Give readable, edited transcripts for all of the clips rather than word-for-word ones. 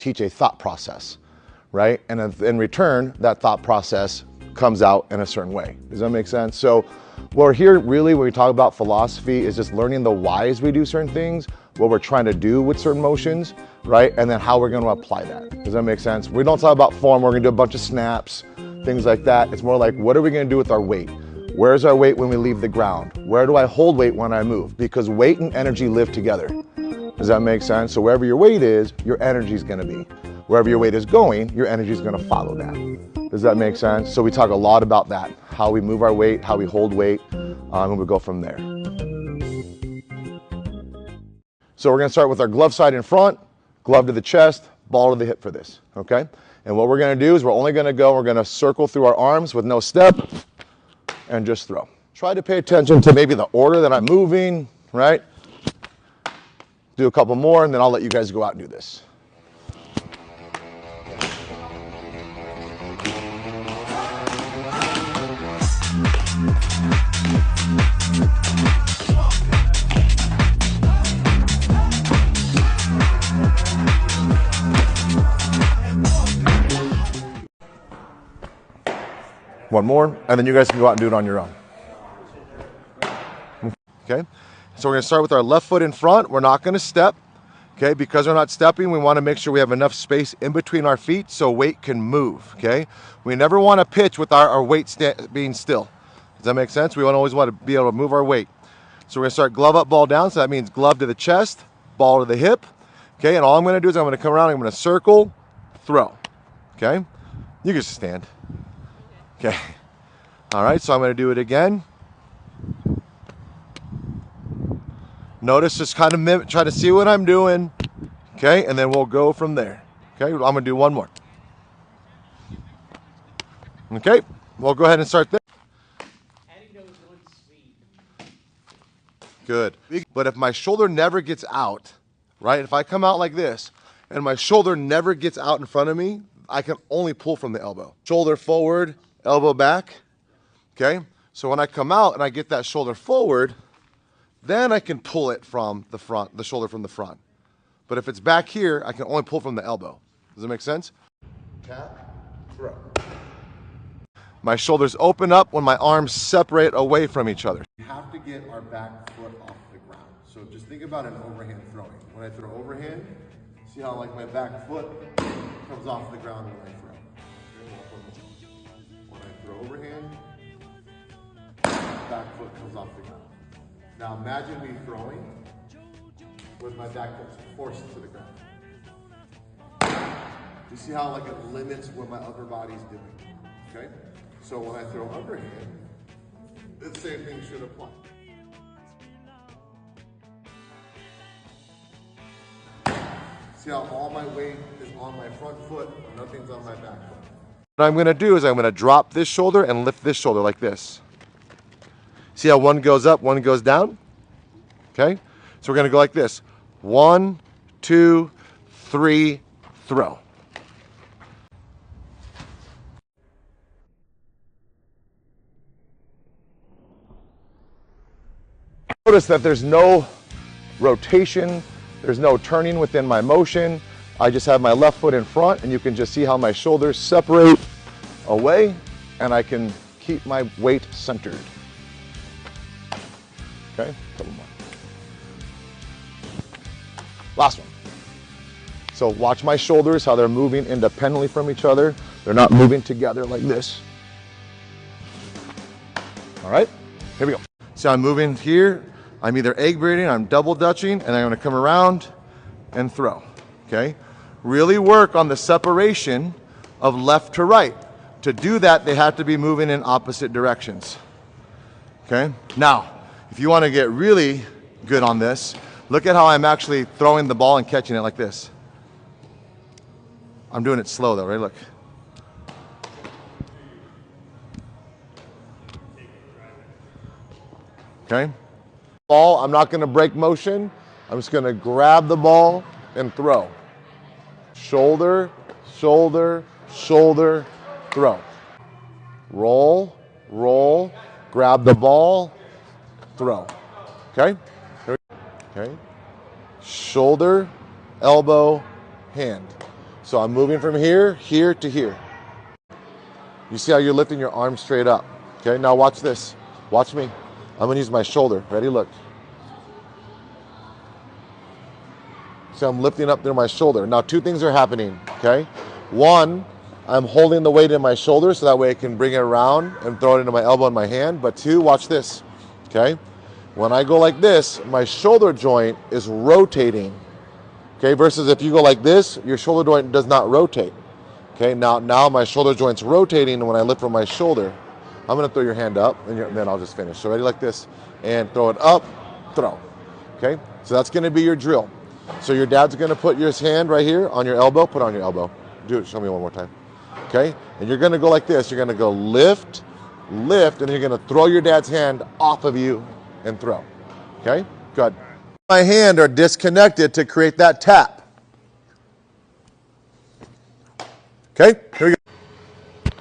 teach a thought process, right? And in return, that thought process comes out in a certain way. Does that make sense? So we're here really when we talk about philosophy is just learning the whys we do certain things, what we're trying to do with certain motions, right? And then how we're going to apply that. Does that make sense? We don't talk about form. We're going to do a bunch of snaps, things like that. It's more like, what are we going to do with our weight? Where's our weight when we leave the ground? Where do I hold weight when I move? Because weight and energy live together. Does that make sense? So wherever your weight is, your energy is going to be. Wherever your weight is going, your energy is going to follow that. Does that make sense? So we talk a lot about that, how we move our weight, how we hold weight, and we go from there. So we're going to start with our glove side in front, glove to the chest, ball to the hip for this, okay? And what we're going to do is we're only going to go, we're going to circle through our arms with no step and just throw. Try to pay attention to maybe the order that I'm moving, right? Do a couple more and then I'll let you guys go out and do this. One more, and then you guys can go out and do it on your own. Okay, so we're going to start with our left foot in front. We're not going to step, okay? Because we're not stepping, we want to make sure we have enough space in between our feet so weight can move, okay? We never want to pitch with our weight being still. Does that make sense? We always want to be able to move our weight. So we're going to start glove up, ball down. So that means glove to the chest, ball to the hip, okay? And all I'm going to do is I'm going to come around, I'm going to circle, throw, okay? You can just stand. Okay, all right, so I'm going to do it again. Notice, just kind of try to see what I'm doing, okay, and then we'll go from there. Okay, I'm going to do one more. Okay, we'll go ahead and start there. Good. But if my shoulder never gets out, right, if I come out like this and my shoulder never gets out in front of me, I can only pull from the elbow. Shoulder forward, elbow back, okay? So when I come out and I get that shoulder forward, then I can pull it from the front, the shoulder from the front. But if it's back here, I can only pull from the elbow. Does that make sense? Tap, throw. My shoulders open up when my arms separate away from each other. We have to get our back foot off the ground. So just think about an overhand throwing. When I throw overhand, see how like my back foot comes off the ground when I throw. When I throw overhand, back foot comes off the ground. Now imagine me throwing with my back foot forced to the ground. You see how like it limits what my upper body's doing, okay? So when I throw underhand, the same thing should apply. See how all my weight is on my front foot, and nothing's on my back foot. What I'm gonna do is I'm gonna drop this shoulder and lift this shoulder like this. See how one goes up, one goes down? Okay? So we're gonna go like this. 1, 2, 3, throw. Notice that there's no rotation, there's no turning within my motion. I just have my left foot in front and you can just see how my shoulders separate away and I can keep my weight centered. Okay, couple more. Last one. So watch my shoulders, how they're moving independently from each other. They're not moving together like this. All right, here we go. So I'm moving here. I'm either egg braiding, I'm double dutching, and I'm gonna come around and throw, okay? Really work on the separation of left to right. To do that, they have to be moving in opposite directions, okay? Now, if you wanna get really good on this, look at how I'm actually throwing the ball and catching it like this. I'm doing it slow though, right? Look. Okay? Ball, I'm not gonna break motion. I'm just gonna grab the ball and throw. Shoulder, shoulder, shoulder, throw. Roll, roll, grab the ball, throw. Okay? Okay? Shoulder, elbow, hand. So I'm moving from here, here to here. You see how you're lifting your arm straight up. Okay, now watch this. Watch me. I'm gonna use my shoulder. Ready, look. So I'm lifting up through my shoulder. Now two things are happening, okay? One, I'm holding the weight in my shoulder so that way I can bring it around and throw it into my elbow and my hand. But two, watch this, okay? When I go like this, my shoulder joint is rotating, okay? Versus if you go like this, your shoulder joint does not rotate, okay? Now my shoulder joint's rotating, and when I lift from my shoulder, I'm gonna throw your hand up, and then I'll just finish. So ready, like this, and throw it up, throw, okay? So that's gonna be your drill. So your dad's gonna put his hand right here on your elbow, put it on your elbow. Do it, show me one more time. Okay, and you're gonna go like this. You're gonna go lift, lift, and then you're gonna throw your dad's hand off of you and throw. Okay, good. My hand are disconnected to create that tap. Okay, here we go.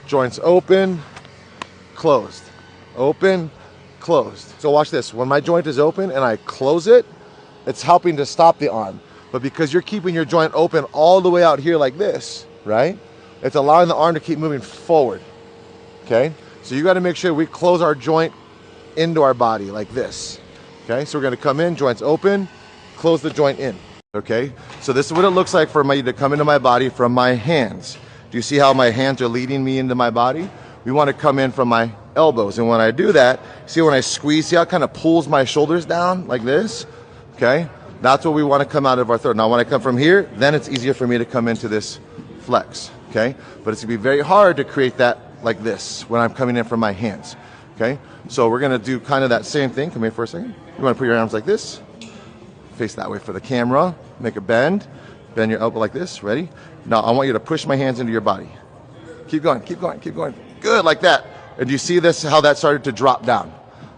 Joints open, closed, open, closed. So watch this. When my joint is open and I close it, it's helping to stop the arm. But because you're keeping your joint open all the way out here like this, right? It's allowing the arm to keep moving forward, okay? So you gotta make sure we close our joint into our body like this, okay? So we're gonna come in, joints open, close the joint in, okay? So this is what it looks like for me to come into my body from my hands. Do you see how my hands are leading me into my body? We wanna come in from my elbows. And when I do that, see when I squeeze, see how it kind of pulls my shoulders down like this? Okay, that's what we want to come out of our third. Now when I come from here, then it's easier for me to come into this flex, okay? But it's gonna be very hard to create that like this when I'm coming in from my hands, okay? So we're gonna do kind of that same thing. Come here for a second. You wanna put your arms like this, face that way for the camera, make a bend your elbow like this, ready? Now I want you to push my hands into your body. Keep going, keep going, keep going. Good, like that. And do you see this, how that started to drop down?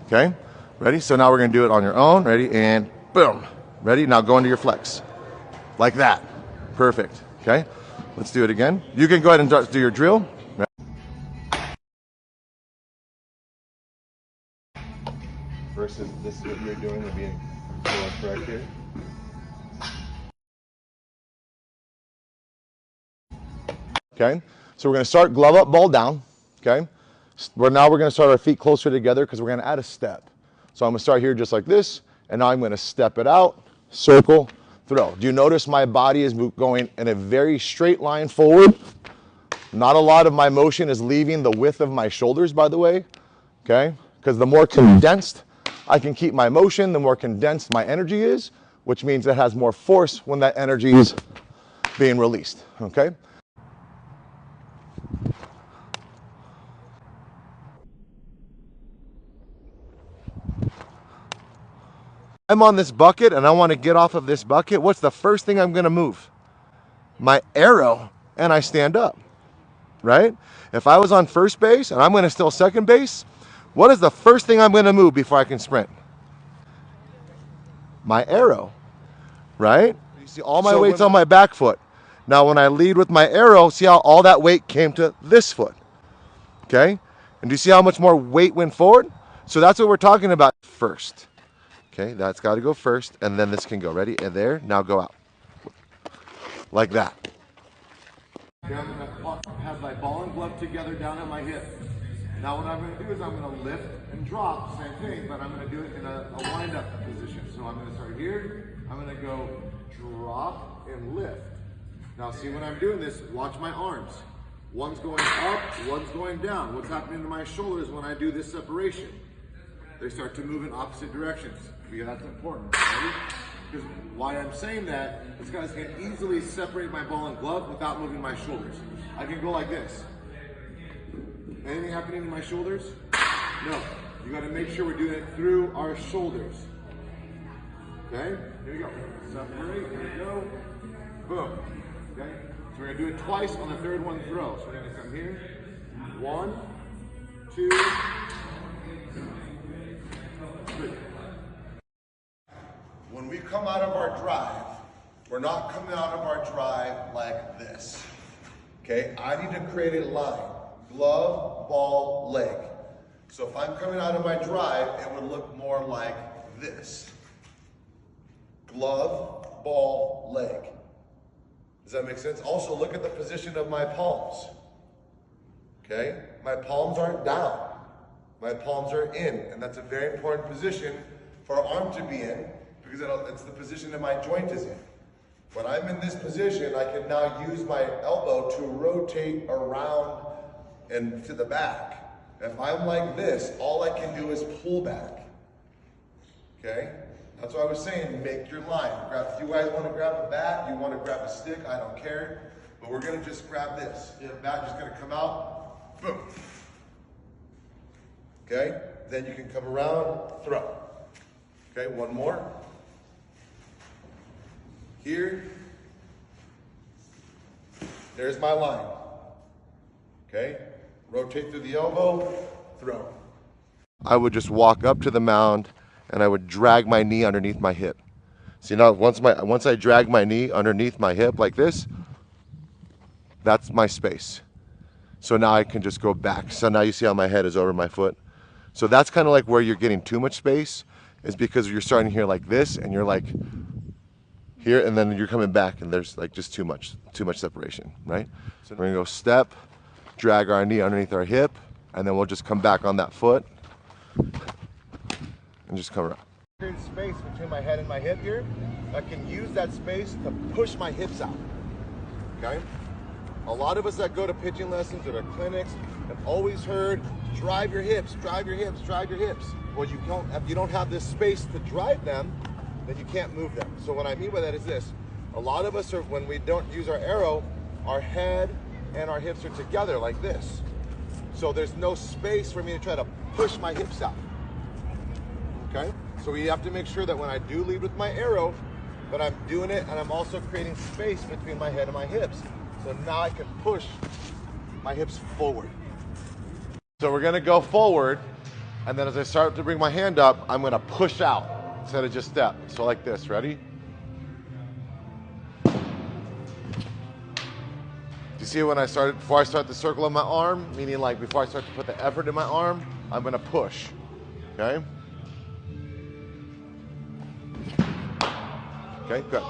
Okay, ready? So now we're gonna do it on your own, ready? And boom, ready? Now go into your flex, like that. Perfect, okay? Let's do it again. You can go ahead and do your drill. Versus this is what you're doing, you're being correct here. Okay, so we're gonna start glove up, ball down, okay? Now we're gonna start our feet closer together because we're gonna add a step. So I'm gonna start here just like this, and now I'm gonna step it out, circle, throw. Do you notice my body is going in a very straight line forward? Not a lot of my motion is leaving the width of my shoulders, by the way, okay? Because the more condensed I can keep my motion, the more condensed my energy is, which means it has more force when that energy is being released, okay? I'm on this bucket and I want to get off of this bucket. What's the first thing I'm going to move? My arrow, and I stand up, right? If I was on first base and I'm going to steal second base, what is the first thing I'm going to move before I can sprint? My arrow, right? You see all my weight's on my back foot. Now when I lead with my arrow, see how all that weight came to this foot, okay? And do you see how much more weight went forward? So that's what we're talking about first. Okay, that's got to go first, and then this can go. Ready? And there, now go out. Like that. Okay, I'm going to have my ball and glove together down at my hip. Now what I'm going to do is I'm going to lift and drop, same thing, but I'm going to do it in a wind-up position. So I'm going to start here, I'm going to go drop and lift. Now see when I'm doing this, watch my arms. One's going up, one's going down. What's happening to my shoulders when I do this separation? They start to move in opposite directions. Because that's important, right? Because why I'm saying that is because I can easily separate my ball and glove without moving my shoulders. I can go like this. Anything happening in my shoulders? No. You got to make sure we're doing it through our shoulders. Okay? Here we go. Separate. Here we go. Boom. Okay? So we're going to do it twice. On the third one, throw. So we're going to come here. 1, 2, 3. When we come out of our drive, we're not coming out of our drive like this. Okay? I need to create a line. Glove, ball, leg. So if I'm coming out of my drive, it would look more like this. Glove, ball, leg. Does that make sense? Also, look at the position of my palms. Okay? My palms aren't down. My palms are in, and that's a very important position for our arm to be in because it's the position that my joint is in. When I'm in this position, I can now use my elbow to rotate around and to the back. If I'm like this, all I can do is pull back. Okay? That's why I was saying, make your line. If you guys want to grab a bat, you want to grab a stick, I don't care. But we're going to just grab this. The bat just going to come out, boom. Okay? Then you can come around, throw. Okay, one more. Here. There's my line. Okay? Rotate through the elbow, throw. I would just walk up to the mound and I would drag my knee underneath my hip. See now, once I drag my knee underneath my hip like this, that's my space. So now I can just go back. So now you see how my head is over my foot. So that's kind of like where you're getting too much space, is because you're starting here like this and you're like here and then you're coming back and there's like just too much separation, right? So we're gonna go step, drag our knee underneath our hip, and then we'll just come back on that foot and just come around. There's space between my head and my hip here. I can use that space to push my hips out, okay? A lot of us that go to pitching lessons or to clinics have always heard, drive your hips, drive your hips, drive your hips. Well, if you don't have this space to drive them, then you can't move them. So what I mean by that is this. A lot of us are, when we don't use our arrow, our head and our hips are together like this. So there's no space for me to try to push my hips out. Okay? So we have to make sure that when I do lead with my arrow, that I'm doing it and I'm also creating space between my head and my hips. So now I can push my hips forward. So we're gonna go forward, and then as I start to bring my hand up, I'm gonna push out instead of just step. So like this, ready? You see when before I start the circle of my arm, meaning like before I start to put the effort in my arm, I'm gonna push, okay? Okay, good.